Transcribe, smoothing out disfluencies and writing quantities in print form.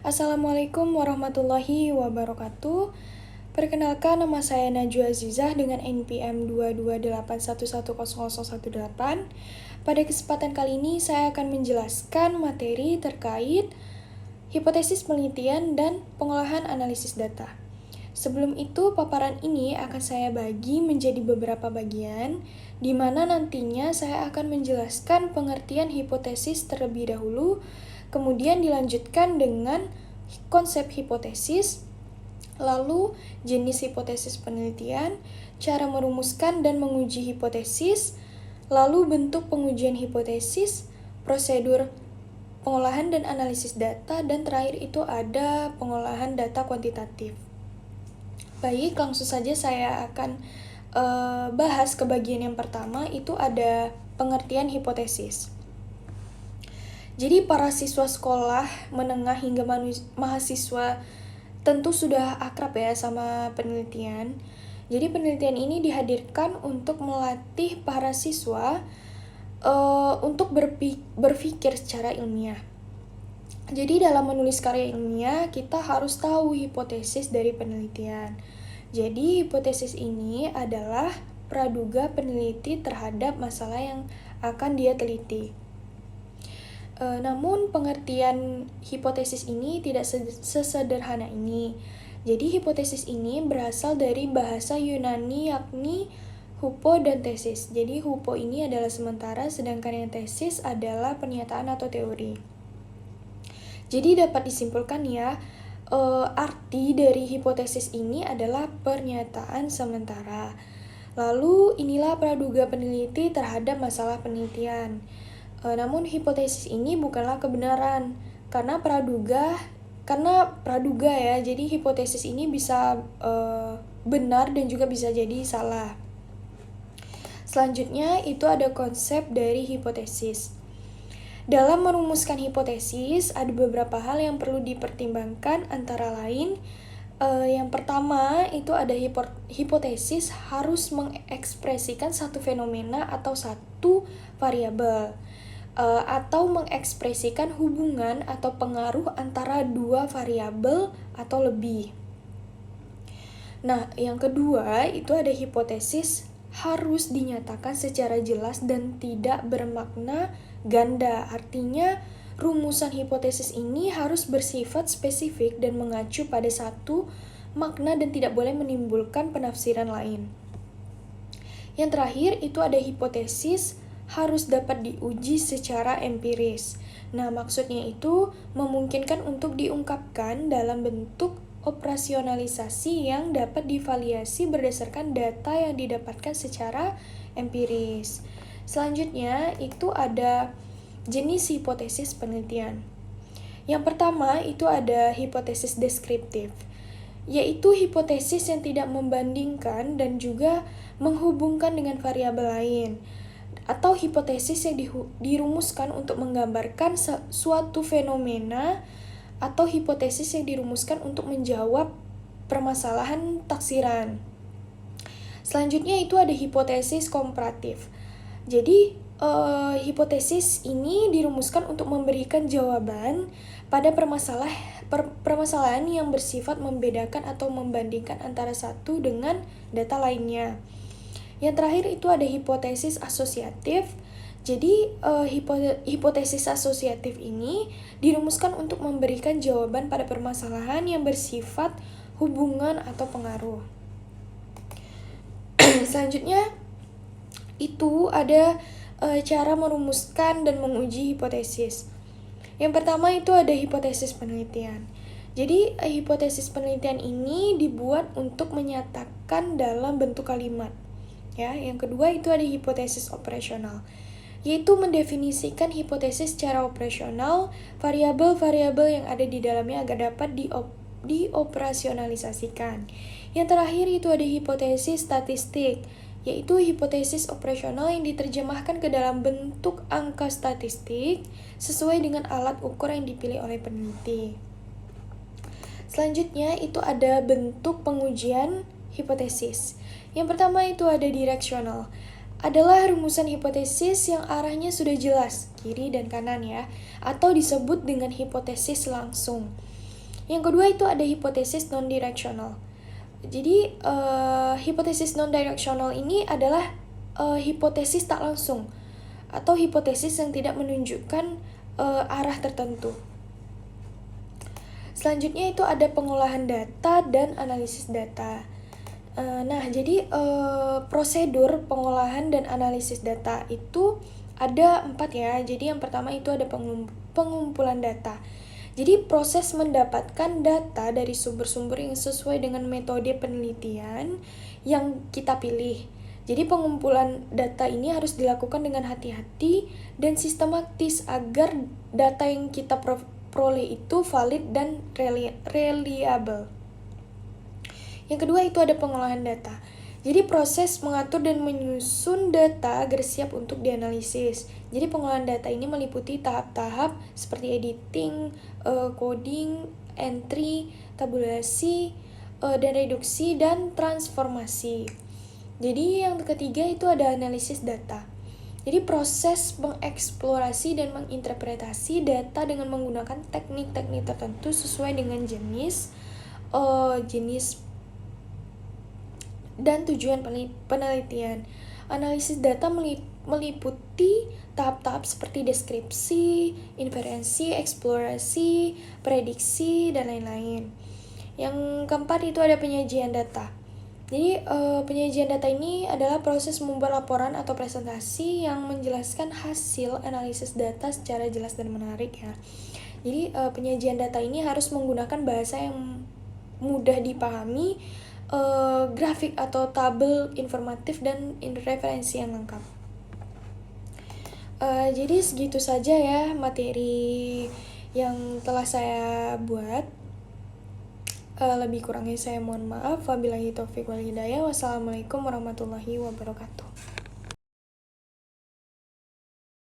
Assalamualaikum warahmatullahi wabarakatuh. Perkenalkan, nama saya Najwa Azizah dengan NPM 228110018. Pada kesempatan kali ini saya akan menjelaskan materi terkait hipotesis penelitian dan pengolahan analisis data. Sebelum itu, paparan ini akan saya bagi menjadi beberapa bagian, di mana nantinya saya akan menjelaskan pengertian hipotesis terlebih dahulu, kemudian dilanjutkan dengan konsep hipotesis, lalu jenis hipotesis penelitian, cara merumuskan dan menguji hipotesis, lalu bentuk pengujian hipotesis, prosedur pengolahan dan analisis data, dan terakhir itu ada pengolahan data kuantitatif. Baik, langsung saja saya akan bahas ke bagian yang pertama, itu ada pengertian hipotesis. Jadi para siswa sekolah menengah hingga mahasiswa tentu sudah akrab ya sama penelitian. Jadi penelitian ini dihadirkan untuk melatih para siswa untuk berpikir secara ilmiah. Jadi dalam menulis karya ilmiah, kita harus tahu hipotesis dari penelitian. Jadi hipotesis ini adalah praduga peneliti terhadap masalah yang akan dia teliti. Namun pengertian hipotesis ini tidak sesederhana ini. Jadi hipotesis ini berasal dari bahasa Yunani yakni hupo dan tesis. Jadi hupo ini adalah sementara, sedangkan yang tesis adalah pernyataan atau teori. Jadi dapat disimpulkan ya, arti dari hipotesis ini adalah pernyataan sementara. Lalu inilah praduga peneliti terhadap masalah penelitian. Namun hipotesis ini bukanlah kebenaran karena praduga ya. Jadi hipotesis ini bisa benar dan juga bisa jadi salah. Selanjutnya itu ada konsep dari hipotesis. Dalam merumuskan hipotesis, ada beberapa hal yang perlu dipertimbangkan, antara lain yang pertama itu ada hipotesis harus mengekspresikan satu fenomena atau satu variabel, atau mengekspresikan hubungan atau pengaruh antara dua variabel atau lebih. Nah, yang kedua itu ada hipotesis harus dinyatakan secara jelas dan tidak bermakna ganda. Artinya, rumusan hipotesis ini harus bersifat spesifik dan mengacu pada satu makna dan tidak boleh menimbulkan penafsiran lain. Yang terakhir itu ada hipotesis harus dapat diuji secara empiris. Nah, maksudnya itu memungkinkan untuk diungkapkan dalam bentuk operasionalisasi yang dapat divaliasi berdasarkan data yang didapatkan secara empiris. Selanjutnya itu ada jenis hipotesis penelitian. Yang pertama itu ada hipotesis deskriptif, yaitu hipotesis yang tidak membandingkan dan juga menghubungkan dengan variabel lain, atau hipotesis yang dirumuskan untuk menggambarkan suatu fenomena, atau hipotesis yang dirumuskan untuk menjawab permasalahan taksiran. Selanjutnya itu ada hipotesis komparatif. Jadi hipotesis ini dirumuskan untuk memberikan jawaban pada permasalahan yang bersifat membedakan atau membandingkan antara satu dengan data lainnya. Yang terakhir itu ada hipotesis asosiatif. Jadi hipotesis asosiatif ini dirumuskan untuk memberikan jawaban pada permasalahan yang bersifat hubungan atau pengaruh. Selanjutnya itu ada cara merumuskan dan menguji hipotesis. Yang pertama itu ada hipotesis penelitian. Jadi hipotesis penelitian ini dibuat untuk menyatakan dalam bentuk kalimat. Ya, yang kedua itu ada hipotesis operasional, yaitu mendefinisikan hipotesis secara operasional, variabel-variabel yang ada di dalamnya agar dapat dioperasionalisasikan. Yang terakhir itu ada hipotesis statistik, yaitu hipotesis operasional yang diterjemahkan ke dalam bentuk angka statistik sesuai dengan alat ukur yang dipilih oleh peneliti. Selanjutnya itu ada bentuk pengujian hipotesis. Yang pertama itu ada direksional. Adalah rumusan hipotesis yang arahnya sudah jelas, kiri dan kanan ya, atau disebut dengan hipotesis langsung. Yang kedua itu ada hipotesis non-directional. Jadi hipotesis non-directional ini adalah hipotesis tak langsung atau hipotesis yang tidak menunjukkan arah tertentu. Selanjutnya itu ada pengolahan data dan analisis data. Nah, jadi prosedur pengolahan dan analisis data itu ada 4 ya. Jadi yang pertama itu ada pengumpulan data. Jadi proses mendapatkan data dari sumber-sumber yang sesuai dengan metode penelitian yang kita pilih. Jadi pengumpulan data ini harus dilakukan dengan hati-hati dan sistematis agar data yang kita peroleh itu valid dan reliable. Yang kedua itu ada pengolahan data. Jadi proses mengatur dan menyusun data agar siap untuk dianalisis. Jadi pengolahan data ini meliputi tahap-tahap seperti editing, coding, entry, tabulasi, dan reduksi dan transformasi. Jadi yang ketiga itu ada analisis data. Jadi proses mengeksplorasi dan menginterpretasi data dengan menggunakan teknik-teknik tertentu sesuai dengan jenis dan tujuan penelitian. Analisis data meliputi tahap-tahap seperti deskripsi, inferensi, eksplorasi, prediksi, dan lain-lain. Yang keempat itu ada penyajian data. Jadi penyajian data ini adalah proses membuat laporan atau presentasi yang menjelaskan hasil analisis data secara jelas dan menarik ya. Jadi penyajian data ini harus menggunakan bahasa yang mudah dipahami, grafik atau tabel informatif dan referensi yang lengkap. Jadi segitu saja ya materi yang telah saya buat. Lebih kurangnya saya mohon maaf. Wabillahi taufiq wal hidayah. Wassalamualaikum warahmatullahi wabarakatuh.